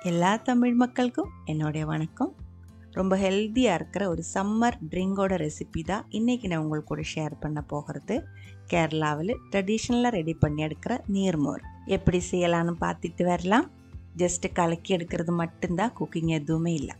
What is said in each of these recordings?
எல்லா தமிழ் மக்களுக்கும் என்னுடைய வணக்கம். ரொம்ப ஹெல்த்தியாக இருக்கிற ஒரு சம்மர் ட்ரிங்கோட ரெசிபி தான் இன்றைக்கி நான் உங்களுக்கு கூட ஷேர் பண்ண போகிறது. கேரளாவில் ட்ரெடிஷ்னலாக ரெடி பண்ணி எடுக்கிற நீர் மோர் எப்படி செய்யலான்னு பார்த்துட்டு வரலாம். ஜஸ்ட்டு கலக்கி எடுக்கிறது மட்டும்தான், குக்கிங் எதுவுமே இல்லை.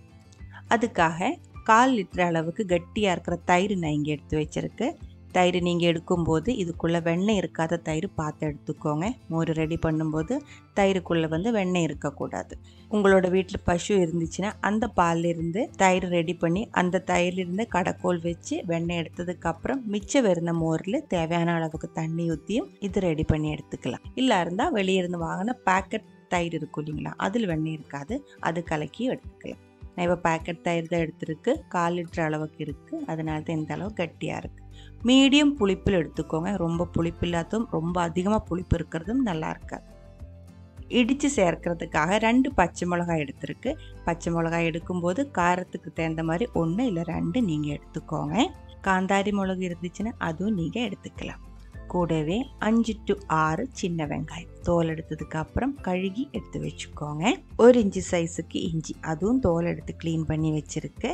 அதுக்காக 1/4 லிட்டர் அளவுக்கு கட்டியாக இருக்கிற தயிர் நான் இங்கே எடுத்து வச்சுருக்கு. தயிர் நீங்கள் எடுக்கும்போது இதுக்குள்ளே வெண்ணெய் இருக்காத தயிர் பார்த்து எடுத்துக்கோங்க. மோர் ரெடி பண்ணும்போது தயிருக்குள்ளே வெண்ணெய் இருக்கக்கூடாது. உங்களோட வீட்டில் பசு இருந்துச்சுன்னா அந்த பாலிலிருந்து தயிர் ரெடி பண்ணி அந்த தயிரிலிருந்து கடைக்கோல் வச்சு வெண்ணெய் எடுத்ததுக்கப்புறம் மிச்சம் வருந்த மோரில் தேவையான அளவுக்கு தண்ணி ஊற்றியும் இது ரெடி பண்ணி எடுத்துக்கலாம். இல்லை இருந்தால் வெளியே இருந்து வாங்கின பேக்கெட் தயிர் இருக்கும் இல்லைங்களா, அதில் வெண்ணெய் இருக்காது, அது கலக்கி எடுத்துக்கலாம். நான் இப்போ பேக்கெட் தயிர் தான் எடுத்துருக்கு. 1/4 லிட்டர் அளவுக்கு இருக்குது, அதனால தான் இந்த அளவு கட்டியாக இருக்குது. மீடியம் புளிப்பில் எடுத்துக்கோங்க. ரொம்ப புளிப்பு இல்லாததும் ரொம்ப அதிகமாக புளிப்பு இருக்கிறதும் நல்லா இருக்காது. இடித்து சேர்க்கறதுக்காக 2 பச்சை மிளகாய் எடுத்துருக்கு. பச்சை மிளகாய் எடுக்கும்போது காரத்துக்கு தகுந்த மாதிரி 1 இல்லை 2 நீங்கள் எடுத்துக்கோங்க. காந்தாரி மிளகு இருந்துச்சுன்னா அதுவும் நீங்கள் எடுத்துக்கலாம். கூடவே 5 to 6 சின்ன வெங்காயம் தோல் எடுத்ததுக்கு அப்புறம் கழுகி எடுத்து வச்சுக்கோங்க. 1 இன்ச்சு சைஸுக்கு இஞ்சி, அதுவும் தோல் எடுத்து க்ளீன் பண்ணி வச்சுருக்கு.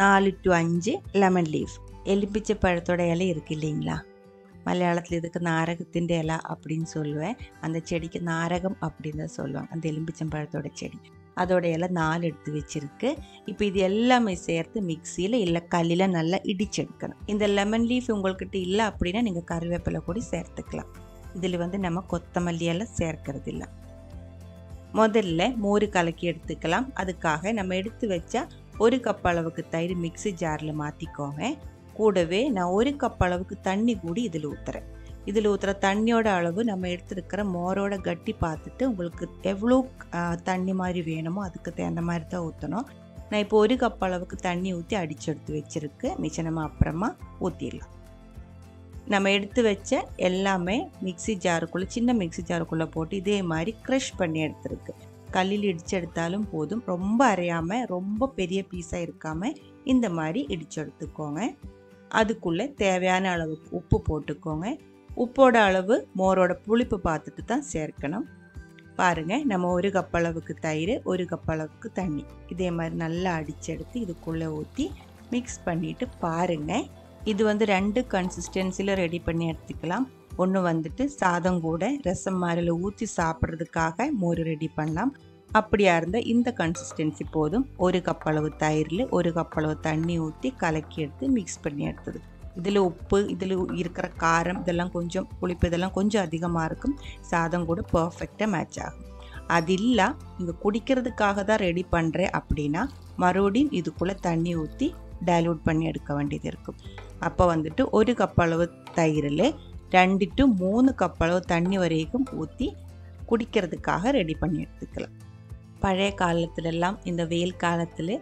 4 to 5 லெமன் லீஃப், எலும்பிச்சை பழத்தோட இலை இருக்குது இல்லைங்களா, மலையாளத்தில் இதுக்கு நாரகத்திൻ്റെ இலை அப்படின்னு சொல்லுவேன். அந்த செடிக்கு நாரகம் அப்படின்னு தான் சொல்லுவாங்க. அந்த எலும்பிச்சம்பழத்தோட செடி, அதோட இலை 4 எடுத்து வச்சுருக்கு. இப்போ இது எல்லாமே சேர்த்து மிக்சியில் இல்லை கல்லில் நல்லா இடிச்செடுக்கணும். இந்த லெமன் லீஃப் உங்கள்கிட்ட இல்லை அப்படின்னா நீங்கள் கருவேப்பிலை கூட சேர்த்துக்கலாம். இதில் நம்ம கொத்தமல்லி எல்லாம் சேர்க்கறது இல்லை. முதல்ல மோர் கலக்கி எடுத்துக்கலாம். அதுக்காக நம்ம எடுத்து வச்சா 1 கப் அளவுக்கு தயிர் மிக்சி ஜாரில் மாற்றிக்கோங்க. கூடவே நான் 1 கப் அளவுக்கு தண்ணி கூடி இதில் ஊற்றுறேன். இதில் ஊற்றுற தண்ணியோட அளவு நம்ம எடுத்துருக்கிற மோரோட கட்டி பார்த்துட்டு உங்களுக்கு எவ்வளோ தண்ணி மாதிரி வேணுமோ அதுக்கு தகுந்த மாதிரி தான் ஊற்றணும். நான் இப்போ 1 கப் அளவுக்கு தண்ணி ஊற்றி அடித்து எடுத்து வச்சுருக்கு. மிச்சம் நம்ம அப்புறமா ஊற்றிடலாம். நம்ம எடுத்து வச்ச எல்லாமே மிக்சி ஜாருக்குள்ளே, சின்ன மிக்சி ஜாருக்குள்ளே போட்டு இதே மாதிரி க்ரஷ் பண்ணி எடுத்துருக்கு. கல்லில் இடித்து எடுத்தாலும் போதும், ரொம்ப அரையாமல் ரொம்ப பெரிய பீஸாக இருக்காமல் இந்த மாதிரி இடித்து எடுத்துக்கோங்க. அதுக்குள்ளே தேவையான அளவுக்கு உப்பு போட்டுக்கோங்க. உப்போட அளவு மோரோட புளிப்பு பார்த்துட்டு தான் சேர்க்கணும். பாருங்கள், நம்ம 1 கப் அளவுக்கு தயிர், 1 கப் அளவுக்கு தண்ணி இதே மாதிரி நல்லா அடிச்செடுத்து இதுக்குள்ளே ஊற்றி மிக்ஸ் பண்ணிவிட்டு பாருங்கள். இது 2 கன்சிஸ்டன்சியில் ரெடி பண்ணி எடுத்துக்கலாம். ஒன்று சாதம் கூட ரசம் மாதிரில ஊற்றி சாப்பிட்றதுக்காக மோர் ரெடி பண்ணலாம். அப்படியா இருந்தால் இந்த கன்சிஸ்டன்சி போதும். 1 கப் அளவு தயிரில் 1 கப் அளவு தண்ணி ஊற்றி கலக்கி எடுத்து மிக்ஸ் பண்ணி எடுத்தது. இதில் உப்பு, இதில் இருக்கிற காரம், இதெல்லாம் கொஞ்சம் புளிப்பு, இதெல்லாம் கொஞ்சம் அதிகமாக இருக்கும். சாதம் கூட பர்ஃபெக்டாக மேட்ச் ஆகும். அது இல்லை இங்கே குடிக்கிறதுக்காக தான் ரெடி பண்ணுறேன் அப்படின்னா மறுபடியும் இதுக்குள்ளே தண்ணி ஊற்றி டைலூட் பண்ணி எடுக்க வேண்டியது இருக்கும். அப்போ 1 கப் அளவு தயிரில் 2 to 3 கப் அளவு தண்ணி வரைக்கும் ஊற்றி குடிக்கிறதுக்காக ரெடி பண்ணி எடுத்துக்கலாம். பழைய காலத்துலலாம் இந்த வெயில் காலத்தில்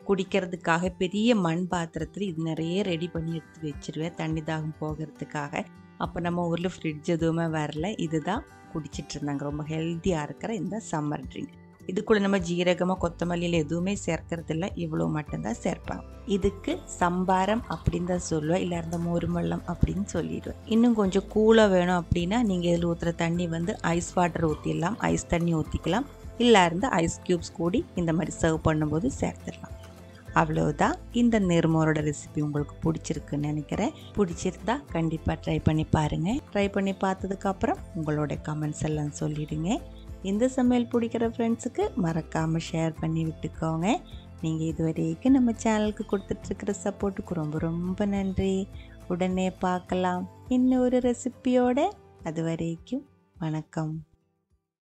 குடிக்கிறதுக்காக பெரிய மண் பாத்திரத்தில் இது நிறைய ரெடி பண்ணி எடுத்து வச்சுருவேன், தண்ணி தாகம் போகிறதுக்காக. அப்போ நம்ம ஊரில் ஃப்ரிட்ஜ் எதுவுமே வரல, இதுதான் குடிச்சிட்டு இருந்தாங்க. ரொம்ப ஹெல்த்தியாக இருக்கிற இந்த சம்மர் ட்ரிங்க். இதுக்குள்ளே நம்ம ஜீரகமாக கொத்தமல்லியில் எதுவுமே சேர்க்கறதில்ல, இவ்வளோ மட்டும்தான் சேர்ப்பாங்க. இதுக்கு சம்பாரம் அப்படின்னு தான் சொல்லுவேன், இல்லை இருந்த மோருமல்லம் அப்படின்னு சொல்லிடுவேன். இன்னும் கொஞ்சம் கூலாக வேணும் அப்படின்னா நீங்கள் இதில் ஊற்றுற தண்ணி ஐஸ் வாட்டர் ஊற்றிடலாம், ஐஸ் தண்ணி ஊற்றிக்கலாம். இல்லை இருந்தால் ஐஸ் க்யூப்ஸ் கூடி இந்த மாதிரி சர்வ் பண்ணும்போது சேர்த்துடலாம். அவ்வளோதான். இந்த நீர் மோரோட ரெசிபி உங்களுக்கு பிடிச்சிருக்குன்னு நினைக்கிறேன். பிடிச்சிருந்தா கண்டிப்பாக ட்ரை பண்ணி பாருங்கள். ட்ரை பண்ணி பார்த்ததுக்கப்புறம் உங்களோட கமெண்ட்ஸ் எல்லாம் சொல்லிவிடுங்க. இந்த சமையல் பிடிக்கிற ஃப்ரெண்ட்ஸுக்கு மறக்காமல் ஷேர் பண்ணி விட்டுக்கோங்க. நீங்கள் இதுவரைக்கும் நம்ம சேனலுக்கு கொடுத்துட்ருக்கிற சப்போர்ட்டுக்கு ரொம்ப ரொம்ப நன்றி. உடனே பார்க்கலாம் இன்னொரு ரெசிபியோட. அது வரைக்கும் வணக்கம்.